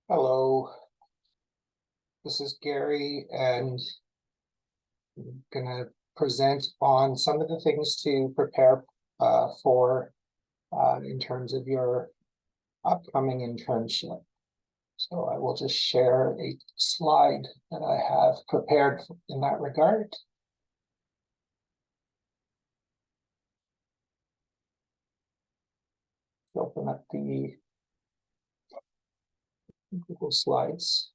Hello, this is Gary, and I'm gonna present on some of the things to prepare for in terms of your upcoming internship. So I will just share a slide that I have prepared in that regard. Open up the Google Slides.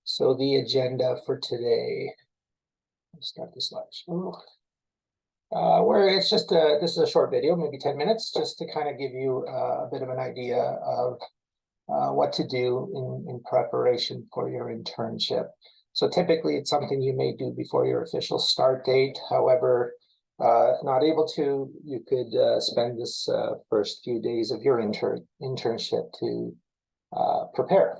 So the agenda for today, let's start the slideshow. Where it's just this is a short video, maybe 10 minutes, just to kind of give you a bit of an idea of what to do in preparation for your internship. So typically it's something you may do before your official start date. However, if not able to, you could spend this first few days of your internship to prepare.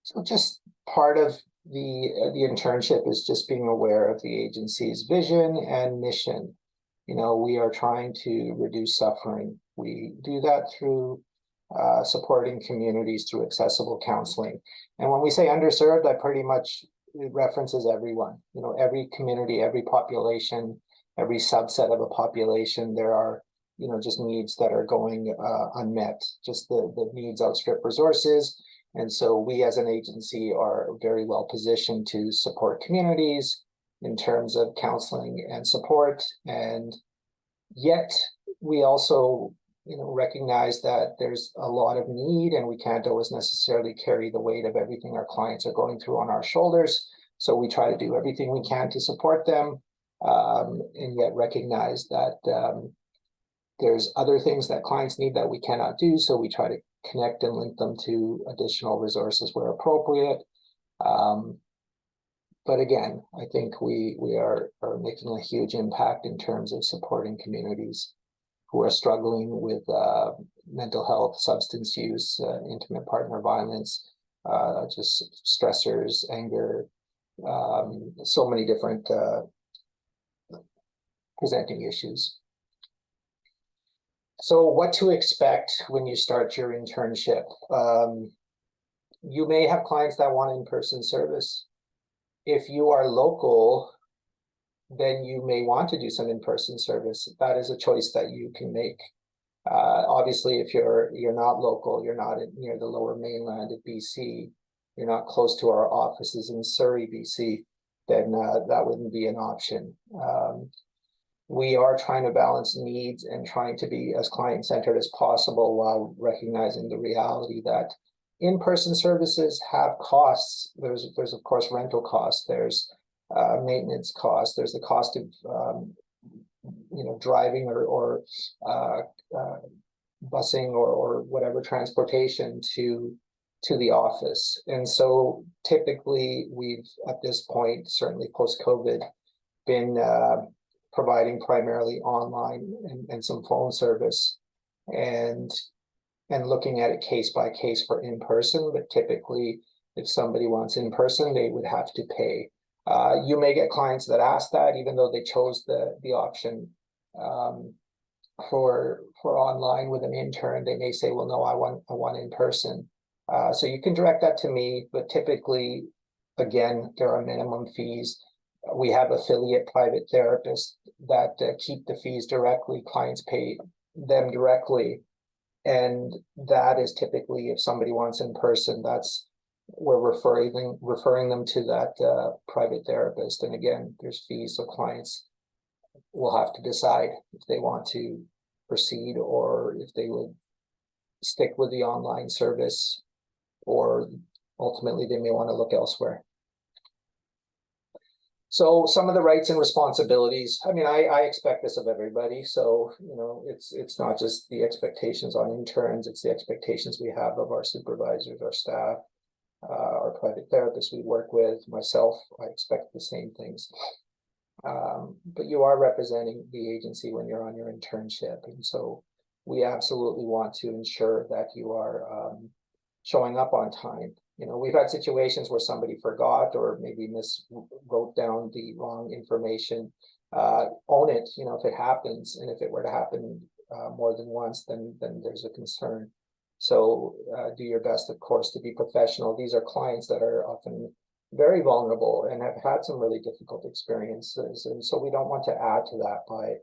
So just part of the internship is just being aware of the agency's vision and mission. You know, we are trying to reduce suffering. We do that through supporting communities through accessible counseling. And when we say underserved, that pretty much references everyone. You know, every community, every population, every subset of a population, there are, you know, just needs that are going unmet. Just the needs outstrip resources. And so we as an agency are very well positioned to support communities in terms of counseling and support. And yet we also, you know, recognize that there's a lot of need and we can't always necessarily carry the weight of everything our clients are going through on our shoulders. So we try to do everything we can to support them, and yet recognize that there's other things that clients need that we cannot do. So we try to connect and link them to additional resources where appropriate. But again, I think we are making a huge impact in terms of supporting communities who are struggling with mental health, substance use, intimate partner violence, just stressors, anger, so many different presenting issues. So what to expect when you start your internship? You may have clients that want in-person service. If you are local, then you may want to do some in-person service. That is a choice that you can make. Obviously, if you're not local, you're not near the lower mainland of BC, you're not close to our offices in Surrey, BC, then that wouldn't be an option. We are trying to balance needs and trying to be as client-centered as possible while recognizing the reality that in-person services have costs. There's of course rental costs, there's maintenance costs, there's the cost of you know, driving or busing or whatever transportation to the office. And so typically we've at this point, certainly post-COVID, been providing primarily online and some phone service and looking at it case by case for in-person. But typically if somebody wants in-person, they would have to pay. You may get clients that ask that even though they chose the option for online with an intern. They may say, well, no, I want in-person. So you can direct that to me, but typically, again, there are minimum fees. We have affiliate private therapists that keep the fees directly. Clients pay them directly. And that is typically, if somebody wants in person, that's we're referring them to that private therapist. And again, there's fees, so clients will have to decide if they want to proceed or if they would stick with the online service, or ultimately they may want to look elsewhere. So some of the rights and responsibilities, I mean, I expect this of everybody. So, you know, it's not just the expectations on interns, it's the expectations we have of our supervisors, our staff, our private therapists we work with, myself. I expect the same things. But you are representing the agency when you're on your internship. And so we absolutely want to ensure that you are showing up on time. You know, we've had situations where somebody forgot or maybe wrote down the wrong information. Own it, you know, if it happens, and if it were to happen more than once, then there's a concern. So do your best, of course, to be professional. These are clients that are often very vulnerable and have had some really difficult experiences. And so we don't want to add to that by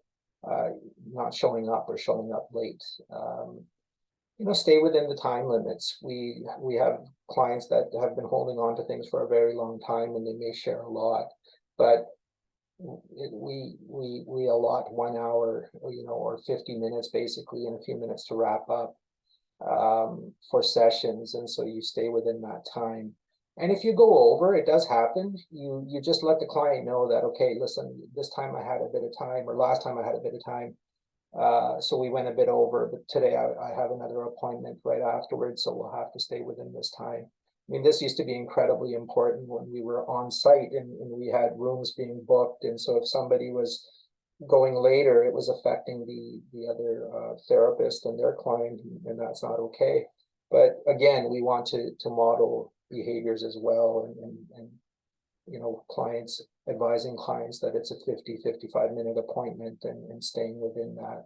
not showing up or showing up late. Stay within the time limits. We have clients that have been holding on to things for a very long time, and they may share a lot, but we allot 1 hour, or 50 minutes basically, and a few minutes to wrap up for sessions, and so you stay within that time. And if you go over, it does happen. You just let the client know that, okay, listen, this time I had a bit of time, or last time I had a bit of time. So we went a bit over, but today I have another appointment right afterwards, so we'll have to stay within this time. I mean, this used to be incredibly important when we were on site and we had rooms being booked. And so if somebody was going later, it was affecting the other therapist and their client, and that's not okay. But again, we want to model behaviors as well, and clients, advising clients that it's a 50-55 minute appointment and staying within that.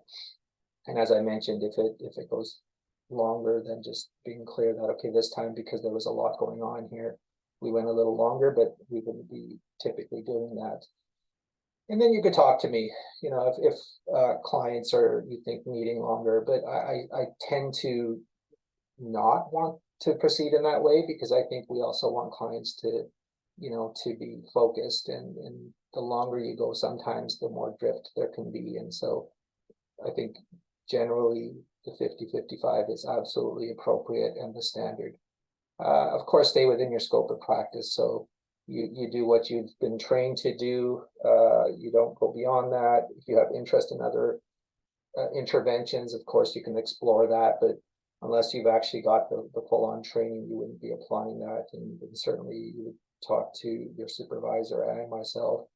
And as I mentioned, if it goes longer, then just being clear that, okay, this time, because there was a lot going on here, we went a little longer, but we wouldn't be typically doing that. And then you could talk to me, if clients are, you think, needing longer, but I tend to not want to proceed in that way, because I think we also want clients to be focused, and the longer you go, sometimes the more drift there can be. And so I think generally the 50-55 is absolutely appropriate and the standard. Of course, stay within your scope of practice. So you do what you've been trained to do. You don't go beyond that. If you have interest in other interventions, of course, you can explore that. But unless you've actually got the full-on training, you wouldn't be applying that. And certainly you would talk to your supervisor and myself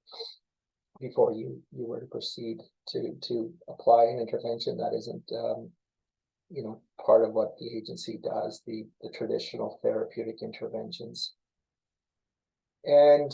before you were to proceed to apply an intervention that isn't part of what the agency does, the traditional therapeutic interventions. And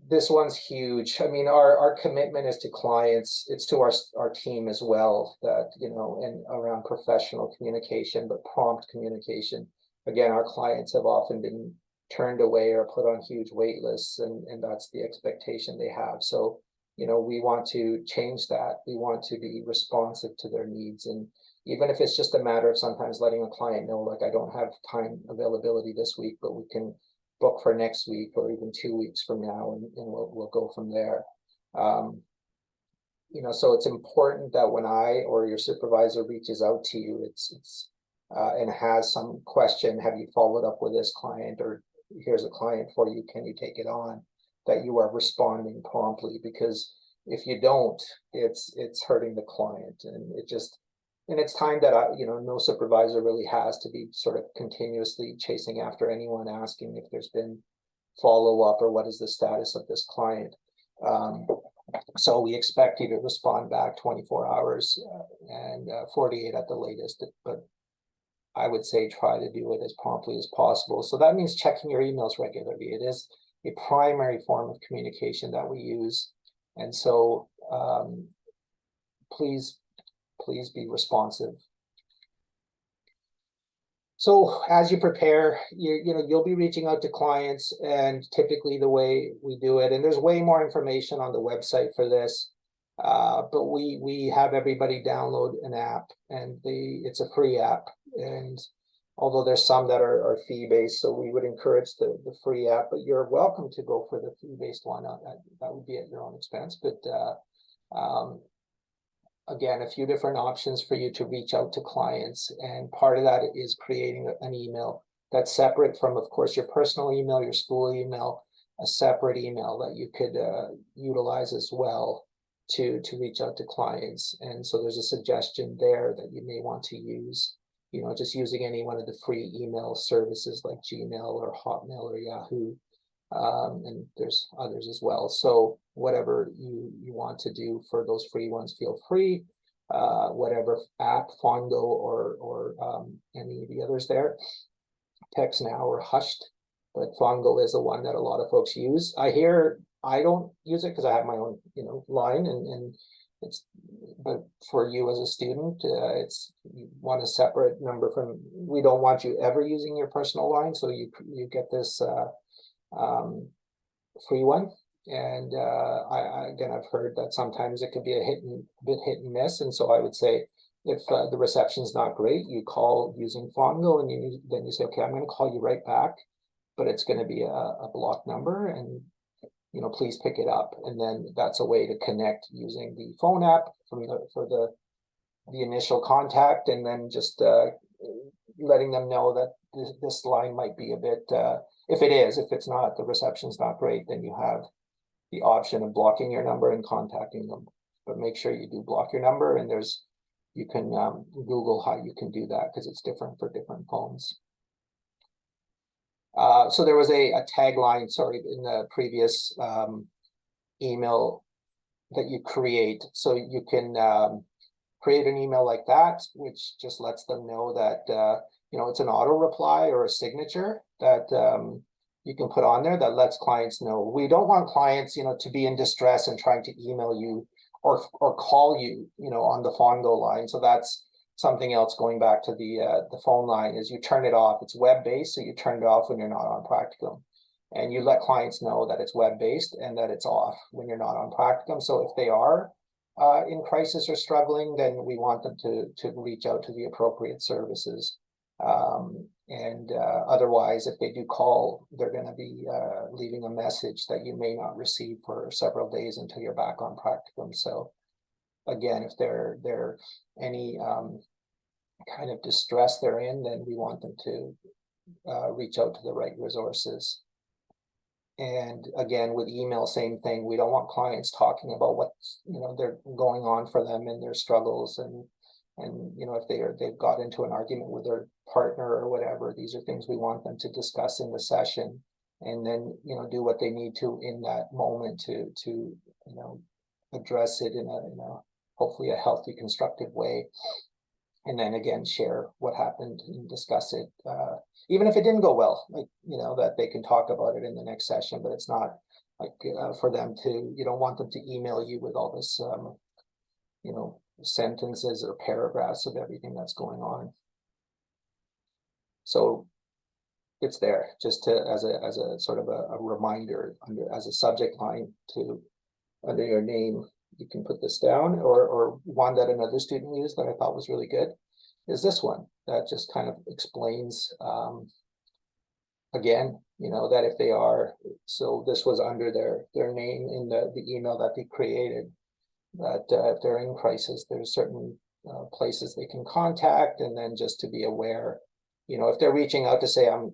this one's huge. I mean, our commitment is to clients, it's to our team as well, that, and around professional communication, but prompt communication. Again, our clients have often been turned away or put on huge wait lists, and that's the expectation they have. So, we want to change that. We want to be responsive to their needs. And even if it's just a matter of sometimes letting a client know, like, I don't have time availability this week, but we can book for next week or even 2 weeks from now, and we'll go from there. So it's important that when I or your supervisor reaches out to you, it's and has some question, have you followed up with this client, or here's a client for you, can you take it on, that you are responding promptly. Because if you don't, it's hurting the client, and it's time that no supervisor really has to be sort of continuously chasing after anyone, asking if there's been follow-up or what is the status of this client. So we expect you to respond back 24 hours and 48 at the latest, but I would say try to do it as promptly as possible. So that means checking your emails regularly. It is a primary form of communication that we use. And so please be responsive. So as you prepare, you'll be reaching out to clients, and typically the way we do it, and there's way more information on the website for this, but we have everybody download an app, and it's a free app. And although there's some that are fee-based, so we would encourage the free app, but you're welcome to go for the fee-based one. That would be at your own expense. But again, a few different options for you to reach out to clients. And part of that is creating an email that's separate from, of course, your personal email, your school email, a separate email that you could utilize as well to reach out to clients. And so there's a suggestion there that you may want to use, just using any one of the free email services like Gmail or Hotmail or Yahoo. And there's others as well. So whatever you want to do for those free ones, feel free. Whatever app, Fondo or any of the others there, Text Now or Hushed, but Fondo is the one that a lot of folks use. I don't use it because I have my own line, and but for you as a student, you want a separate number from, we don't want you ever using your personal line, so you get this free one. And again, I've heard that sometimes it could be a bit hit and miss, and so I would say if the reception's not great, you call using Fongo, and then you say, okay, I'm going to call you right back, but it's going to be a block number, and please pick it up. And then that's a way to connect using the phone app for the initial contact, and then just letting them know that this line might be a bit, if it's not, the reception's not great, then you have the option of blocking your number and contacting them. But make sure you do block your number, and you can Google how you can do that, because it's different for different phones. So there was a tagline, sorry, in the previous email that you create. So you can create an email like that, which just lets them know that, it's an auto reply or a signature that you can put on there that lets clients know. We don't want clients, to be in distress and trying to email you or call you, on the Fongo line. So that's something else, going back to the phone line, is you turn it off. It's web-based, so you turn it off when you're not on Practicum. And you let clients know that it's web-based and that it's off when you're not on Practicum. So if they are in crisis or struggling, then we want them to reach out to the appropriate services. Otherwise, if they do call, they're going to be leaving a message that you may not receive for several days until you're back on Practicum. So again, if they're any kind of distress they're in, then we want them to reach out to the right resources. And again, with email, same thing. We don't want clients talking about what's they're going on for them and their struggles, and if they've got into an argument with their partner or whatever. These are things we want them to discuss in the session, and then do what they need to in that moment to address it in a hopefully a healthy, constructive way. And then again, share what happened and discuss it, even if it didn't go well, that they can talk about it in the next session. But it's not like for them to, you don't want them to email you with all this, sentences or paragraphs of everything that's going on. So it's there just as a sort of a reminder as a subject line under your name. You can put this down, or one that another student used that I thought was really good is this one that just kind of explains, again, that if they are, so this was under their name in the email that they created, that if they're in crisis, there's certain places they can contact, and then just to be aware, if they're reaching out to say, I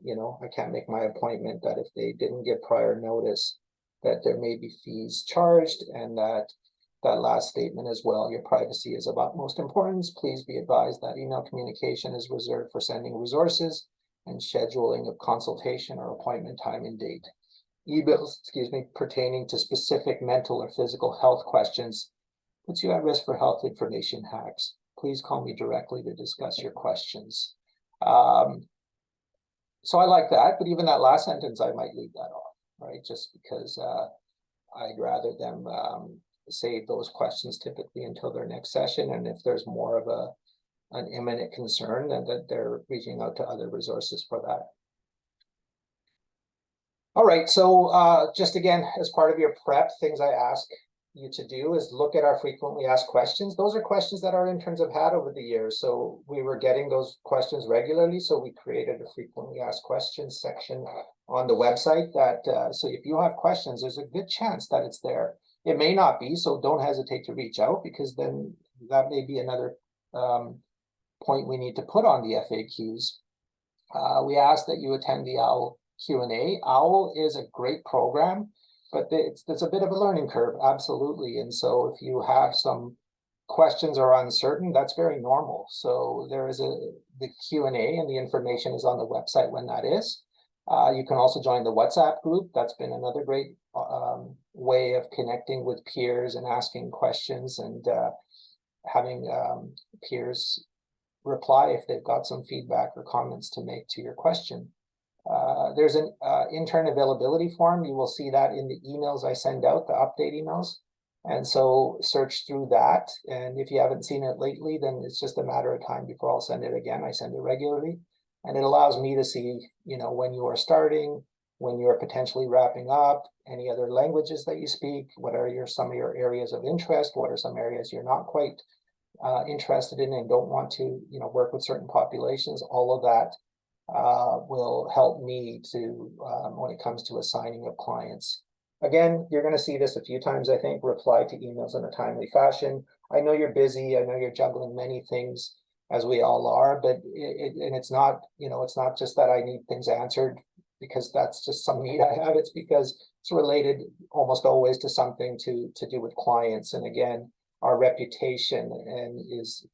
can't make my appointment, that if they didn't give prior notice, that there may be fees charged, and that last statement as well, your privacy is of utmost importance. Please be advised that email communication is reserved for sending resources and scheduling of consultation or appointment time and date. Emails, pertaining to specific mental or physical health questions puts you at risk for health information hacks. Please call me directly to discuss your questions. So I like that, but even that last sentence, I might leave that off, right? Just because I'd rather them save those questions typically until their next session. And if there's more of an imminent concern, then that they're reaching out to other resources for that. All right, so just again, as part of your prep, things I ask you to do is look at our frequently asked questions. Those are questions that our interns have had over the years. So we were getting those questions regularly. So we created a frequently asked questions section on the website that, so if you have questions, there's a good chance that it's there. It may not be, so don't hesitate to reach out, because then that may be another point we need to put on the FAQs. We ask that you attend the OWL Q&A. OWL is a great program, but it's a bit of a learning curve, absolutely. And so if you have some questions or uncertain, that's very normal. So there is the Q&A, and the information is on the website when that is. You can also join the WhatsApp group. That's been another great way of connecting with peers and asking questions, and having peers reply if they've got some feedback or comments to make to your question. There's an intern availability form. You will see that in the emails I send out, the update emails. And so search through that. And if you haven't seen it lately, then it's just a matter of time before I'll send it again. I send it regularly. And it allows me to see, when you are starting, when you're potentially wrapping up, any other languages that you speak, what are some of your areas of interest, what are some areas you're not quite interested in and don't want to, work with certain populations. All of that will help me to, when it comes to assigning of clients. Again, you're going to see this a few times, I think, reply to emails in a timely fashion. I know you're busy. I know you're juggling many things, as we all are, but it's not, it's not just that I need things answered because that's just some need I have. It's because it's related almost always to something to do with clients. And again, our reputation is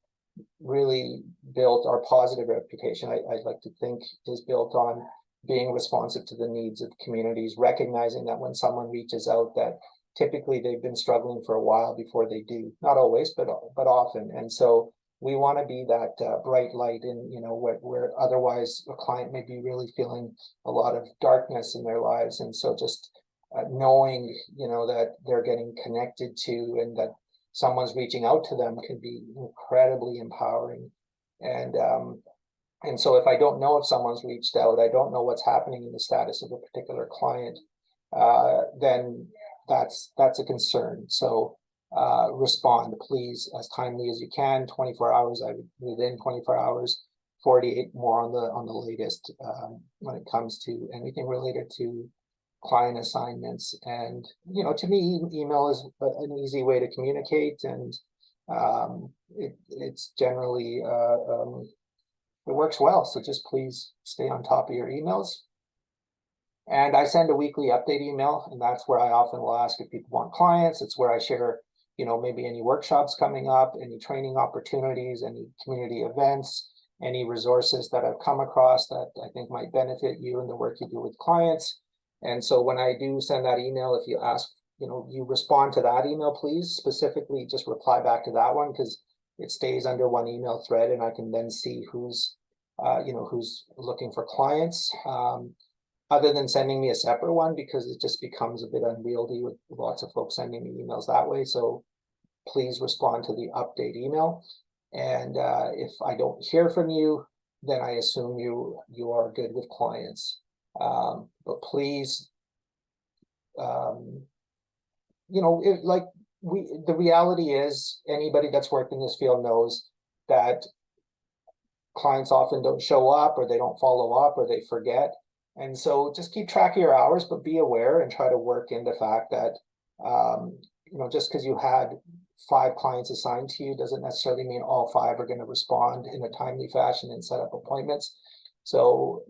really built, our positive reputation, I'd like to think, is built on being responsive to the needs of communities, recognizing that when someone reaches out, that typically they've been struggling for a while before they do. Not always, but often. And so we want to be that bright light in, where otherwise a client may be really feeling a lot of darkness in their lives. And so just knowing, that they're getting connected to and that someone's reaching out to them can be incredibly empowering. And so if I don't know if someone's reached out, I don't know what's happening in the status of a particular client, then that's a concern. So respond, please, as timely as you can. 24 hours, within 24 hours, 48 more on the latest when it comes to anything related to client assignments. And to me, email is an easy way to communicate, and it's generally it works well. So just please stay on top of your emails. And I send a weekly update email, and that's where I often will ask if people want clients. It's where I share, maybe any workshops coming up, any training opportunities, any community events, any resources that I've come across that I think might benefit you in the work you do with clients. And so when I do send that email, if you ask, you respond to that email, please specifically just reply back to that one, because it stays under one email thread and I can then see who's looking for clients, other than sending me a separate one, because it just becomes a bit unwieldy with lots of folks sending me emails that way. So please respond to the update email. And if I don't hear from you, then I assume you are good with clients. But please, the reality is, anybody that's worked in this field knows that clients often don't show up, or they don't follow up, or they forget. And so just keep track of your hours, but be aware and try to work in the fact that, just because you had 5 clients assigned to you doesn't necessarily mean all 5 are going to respond in a timely fashion and set up appointments. So,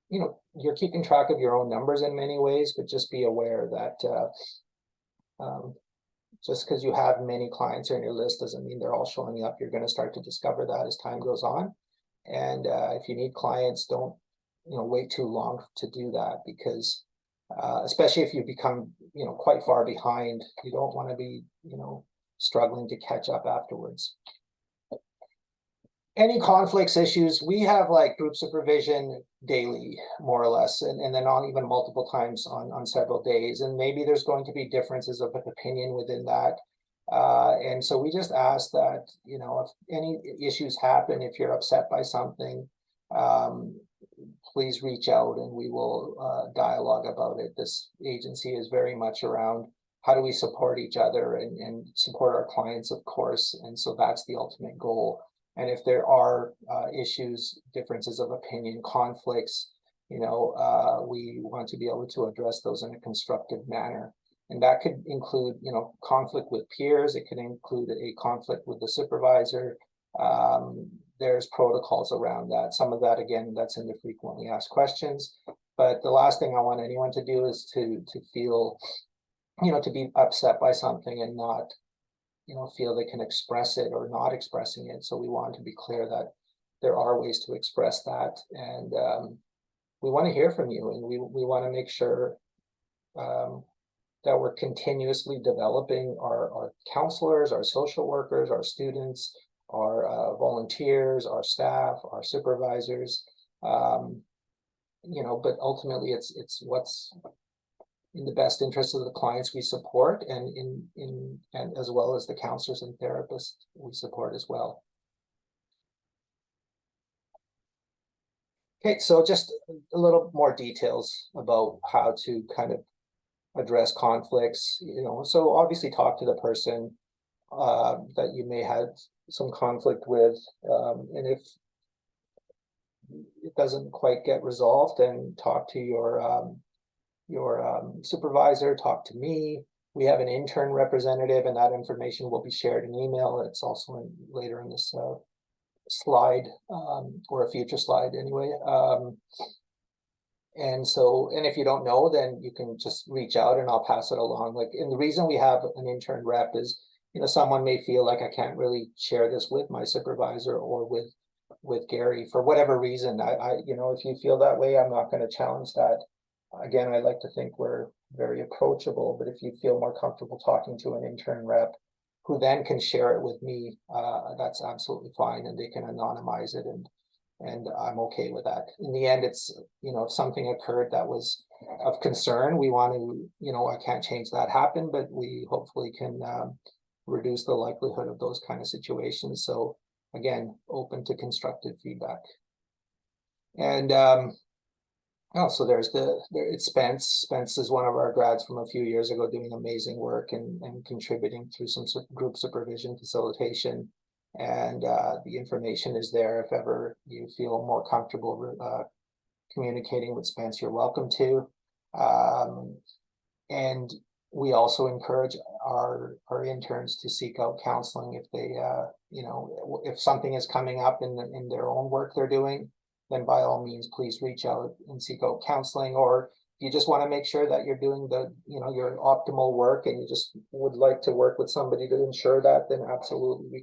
you're keeping track of your own numbers in many ways, but just be aware that just because you have many clients on your list doesn't mean they're all showing up. You're going to start to discover that as time goes on. And if you need clients, don't wait too long to do that, because especially if you become quite far behind, you don't want to be struggling to catch up afterwards. Any conflicts, issues, we have like group supervision daily, more or less, and then on even multiple times on several days. And maybe there's going to be differences of opinion within that. And so we just ask that, if any issues happen, if you're upset by something, please reach out and we will dialogue about it. This agency is very much around how do we support each other and support our clients, of course. And so that's the ultimate goal. And if there are issues, differences of opinion, conflicts, we want to be able to address those in a constructive manner. And that could include, conflict with peers. It could include a conflict with the supervisor. There's protocols around that. Some of that, again, that's in the frequently asked questions. But the last thing I want anyone to do is to feel, to be upset by something and not feel they can express it or not expressing it. So we want to be clear that there are ways to express that. And we want to hear from you, and we want to make sure that we're continuously developing our counselors, our social workers, our students, our volunteers, our staff, our supervisors. But ultimately it's what's in the best interest of the clients we support, and and as well as the counselors and therapists we support as well. Okay, so just a little more details about how to kind of address conflicts, so obviously talk to the person that you may have some conflict with, and if it doesn't quite get resolved, then talk to your supervisor, talk to me. We have an intern representative, and that information will be shared in email. It's also later in this slide, or a future slide anyway. And if you don't know, then you can just reach out and I'll pass it along. And the reason we have an intern rep is, someone may feel like I can't really share this with my supervisor or with Gary for whatever reason. If you feel that way, I'm not going to challenge that. Again, I like to think we're very approachable, but if you feel more comfortable talking to an intern rep who then can share it with me, that's absolutely fine, and they can anonymize it, and I'm okay with that. In the end, it's, if something occurred that was of concern, we want to, I can't change that happen, but we hopefully can reduce the likelihood of those kind of situations. So again, open to constructive feedback. And so it's Spence. Spence is one of our grads from a few years ago doing amazing work and contributing through some group supervision facilitation. And the information is there. If ever you feel more comfortable communicating with Spence, you're welcome to. And we also encourage our interns to seek out counseling if they, if something is coming up in their own work they're doing, then by all means, please reach out and seek out counseling. Or if you just want to make sure that you're doing your optimal work and you just would like to work with somebody to ensure that, then absolutely we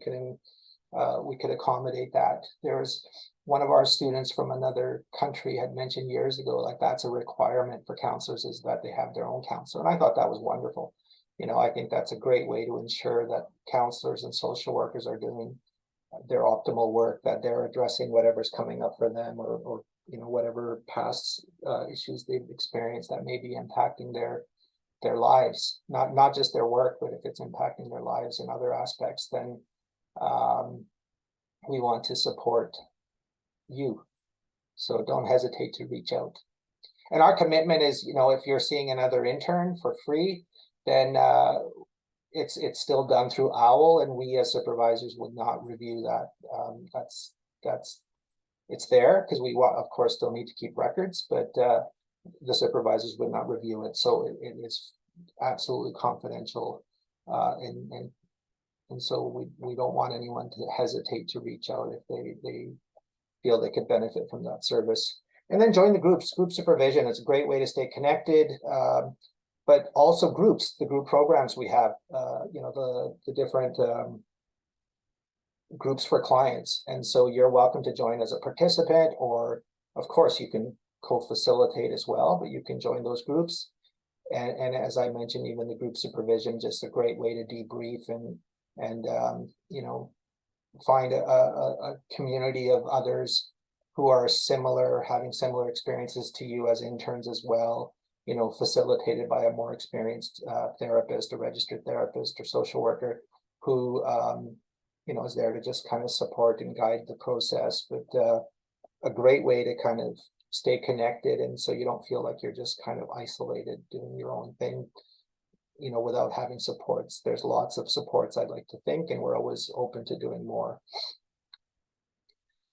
could accommodate that. There's one of our students from another country had mentioned years ago, like that's a requirement for counselors, is that they have their own counselor. And I thought that was wonderful. I think that's a great way to ensure that counselors and social workers are doing their optimal work, that they're addressing whatever's coming up for them, or whatever past issues they've experienced that may be impacting their lives, not just their work, but if it's impacting their lives in other aspects, then we want to support you. So don't hesitate to reach out. And our commitment is, if you're seeing another intern for free, then it's still done through OWL, and we as supervisors would not review that. It's there because we of course still need to keep records, but the supervisors would not review it. So it is absolutely confidential, and so we don't want anyone to hesitate to reach out if they feel they could benefit from that service. And then join the groups. Group supervision, it's a great way to stay connected, but also the group programs we have, the different groups for clients. And so you're welcome to join as a participant, or of course you can co-facilitate as well, but you can join those groups. And as I mentioned, even the group supervision, just a great way to debrief and find a community of others who are having similar experiences to you as interns as well, facilitated by a more experienced therapist, a registered therapist or social worker who, is there to just kind of support and guide the process. But a great way to kind of stay connected, and so you don't feel like you're just kind of isolated doing your own thing, without having supports. There's lots of supports, I'd like to think, and we're always open to doing more.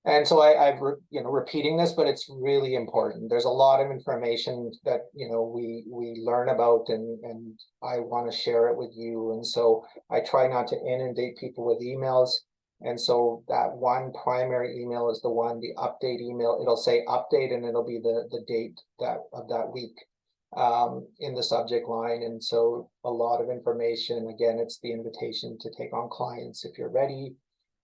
And so I've repeating this, but it's really important. There's a lot of information that we learn about, and I want to share it with you. And so I try not to inundate people with emails. And so that one primary email is the update email. It'll say update, and it'll be the date of that week in the subject line. And so a lot of information. Again, it's the invitation to take on clients if you're ready.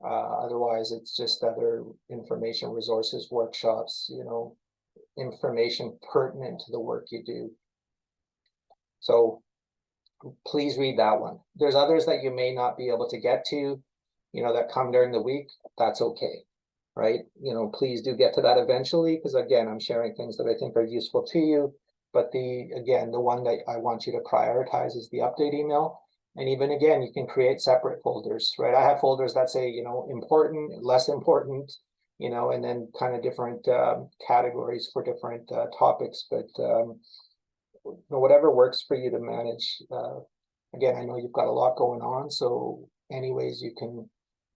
Otherwise, it's just other information, resources, workshops, information pertinent to the work you do. So please read that one. There's others that you may not be able to get to, that come during the week. That's okay, right? Please do get to that eventually, because again, I'm sharing things that I think are useful to you. but again, the one that I want you to prioritize is the update email. And even again, you can create separate folders, right? I have folders that say, important, less important, and then kind of different categories for different topics. But whatever works for you to manage. Again, I know you've got a lot going on, so anyways you can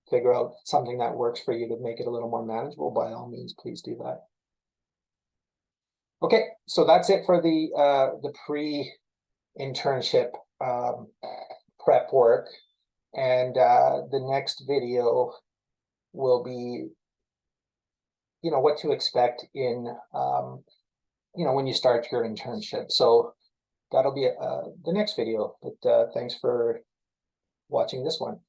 figure out something that works for you to make it a little more manageable, by all means, please do that. Okay, so that's it for the pre-internship prep work. And the next video will be, what to expect in, when you start your internship. So that'll be the next video, but thanks for watching this one.